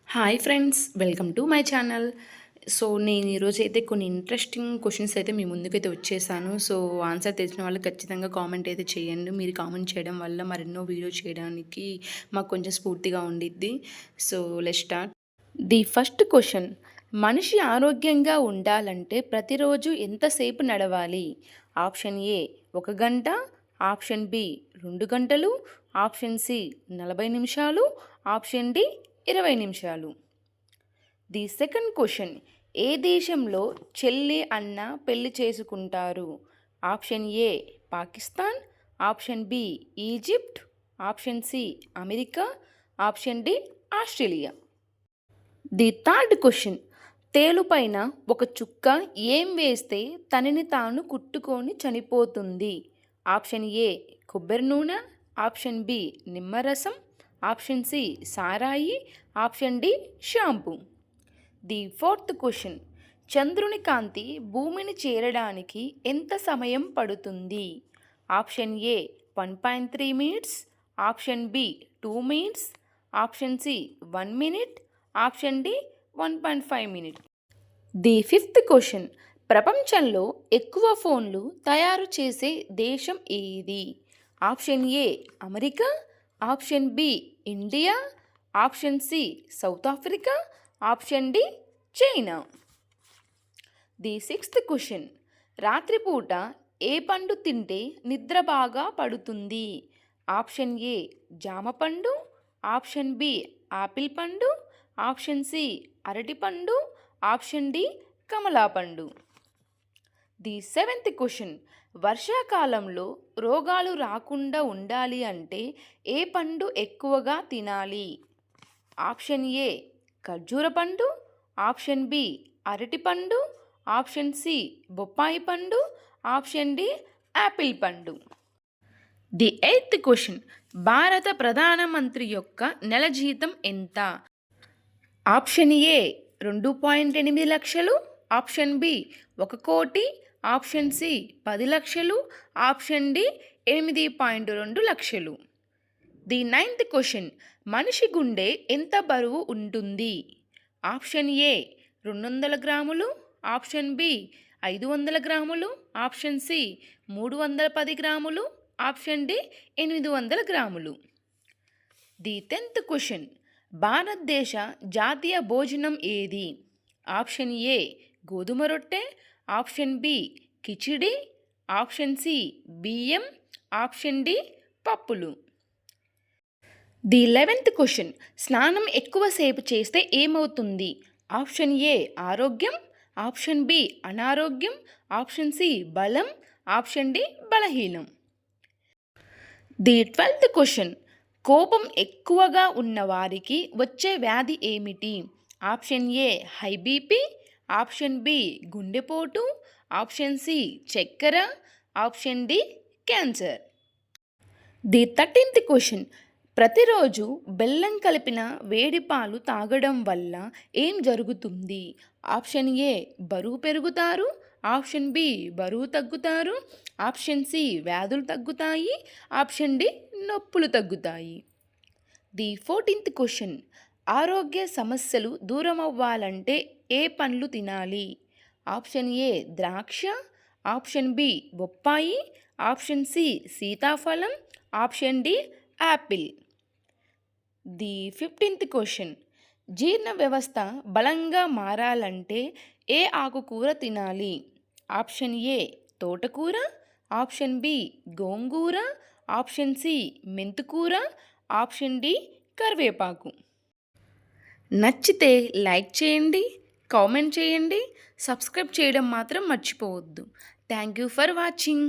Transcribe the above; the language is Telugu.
Hi friends, welcome to my channel. So నేను ఈరోజు అయితే కొన్ని ఇంట్రెస్టింగ్ క్వశ్చన్స్ అయితే మీ ముందుకైతే వచ్చేసాను. సో ఆన్సర్ తెలిసిన వాళ్ళు ఖచ్చితంగా కామెంట్ అయితే చేయండి. మీరు కామెంట్ చేయడం వల్ల మరెన్నో వీడియో చేయడానికి మాకు కొంచెం స్ఫూర్తిగా ఉండిద్ది. So let's start. The first question: మనిషి ఆరోగ్యంగా ఉండాలంటే ప్రతిరోజు ఎంతసేపు నడవాలి? ఆప్షన్ ఏ 1 గంట, ఆప్షన్ బి 2 గంటలు, ఆప్షన్ సి 40 నిమిషాలు, ఆప్షన్ డి 20 నిమిషాలు. ది సెకండ్ క్వశ్చన్: ఏ దేశంలో చెల్లి అన్న పెళ్లి చేసుకుంటారు? Option A Pakistan, option B Egypt, option C America, option D Australia. The third question: తేలుపైన ఒక చుక్క ఏం వేస్తే తనని తాను కుట్టుకొని చనిపోతుంది? ఆప్షన్ ఏ కొబ్బరి నూనె, ఆప్షన్ బి నిమ్మరసం, ఆప్షన్ సి సారాయి, option D shampoo. The fourth question: చంద్రుని కాంతి భూమిని చేరడానికి ఎంత సమయం పడుతుంది? Option A 1.3 minutes, option B 2 minutes, option C 1 minute, option D 1.5 minute. The fifth question: ప్రపంచంలో ఎక్కువ ఫోన్లు తయారు చేసే దేశం ఏది? Option A America, option B India, option C South Africa, option D China. The sixth question: రాత్రిపూట ఏ పండు తింటే నిద్ర బాగా పడుతుంది? ఆప్షన్ ఏ జామ పండు, ఆప్షన్ బి ఆపిల్ పండు, ఆప్షన్ సి అరటిపండు, ఆప్షన్ డి కమలా పండు. ది సెవెంత్ క్వశ్చన్: వర్షాకాలంలో రోగాలు రాకుండా ఉండాలి అంటే ఏ పండు ఎక్కువగా తినాలి? ఆప్షన్ ఏ ఖర్జూర పండు, ఆప్షన్ బి అరటిపండు, ఆప్షన్ సి బొప్పాయి పండు, ఆప్షన్ డి యాపిల్ పండు. ది ఎయిత్ క్వశ్చన్: భారత ప్రధానమంత్రి యొక్క నెల జీతం ఎంత? ఆప్షన్ ఏ 2.8 లక్షలు, ఆప్షన్ బి 1 కోటి, ఆప్షన్ సి 10 లక్షలు, ఆప్షన్ డి 8.2 లక్షలు. ది నైన్త్ క్వశ్చన్: మనిషి గుండె ఎంత బరువు ఉంటుంది? ఆప్షన్ ఏ 200 గ్రాములు, ఆప్షన్ బి 500 గ్రాములు, ఆప్షన్ సి 310 గ్రాములు, ఆప్షన్ డి 800 గ్రాములు. ది 10th క్వశ్చన్: భారతదేశ జాతీయ భోజనం ఏది? ఆప్షన్ ఏ గోధుమ రొట్టె, option B khichdi, option C బియ్యం, ఆప్షన్ డి పప్పులు. ది 11th క్వశ్చన్: స్నానం ఎక్కువసేపు చేస్తే ఏమవుతుంది? ఆప్షన్ ఏ ఆరోగ్యం, ఆప్షన్ బి అనారోగ్యం, ఆప్షన్ సి బలం, ఆప్షన్ డి బలహీనం. ది 12th క్వశ్చన్: కోపం ఎక్కువగా ఉన్న వారికి వచ్చే వ్యాధి ఏమిటి? Option A high BP, option B గుండెపోటు, ఆప్షన్ సి చక్కెర, option D cancer. The 13th question: ప్రతిరోజు బెల్లం కలిపిన వేడి పాలు తాగడం వల్ల ఏం జరుగుతుంది? ఆప్షన్ ఏ బరువు పెరుగుతారు, ఆప్షన్ బి బరువు తగ్గుతారు, ఆప్షన్ సి వ్యాధులు తగ్గుతాయి, ఆప్షన్ డి నొప్పులు తగ్గుతాయి. ది 14th క్వశ్చన్: ఆరోగ్య సమస్యలు దూరమవ్వాలంటే ఏ పండ్లు తినాలి? ఆప్షన్ ఏ ద్రాక్ష, ఆప్షన్ బి బొప్పాయి, ఆప్షన్ సి సీతాఫలం, option D apple. The 15th question: జీర్ణ వ్యవస్థ బలంగా మారాలంటే ఏ ఆకుకూర తినాలి? ఆప్షన్ ఏ తోటకూర, ఆప్షన్ బి గోంగూర, ఆప్షన్ సి మెంతుకూర, ఆప్షన్ డి కరివేపాకు. నచ్చితే లైక్ చేయండి, కామెంట్ చేయండి, సబ్స్క్రైబ్ చేయడం మాత్రం మర్చిపోవద్దు. Thank you for watching.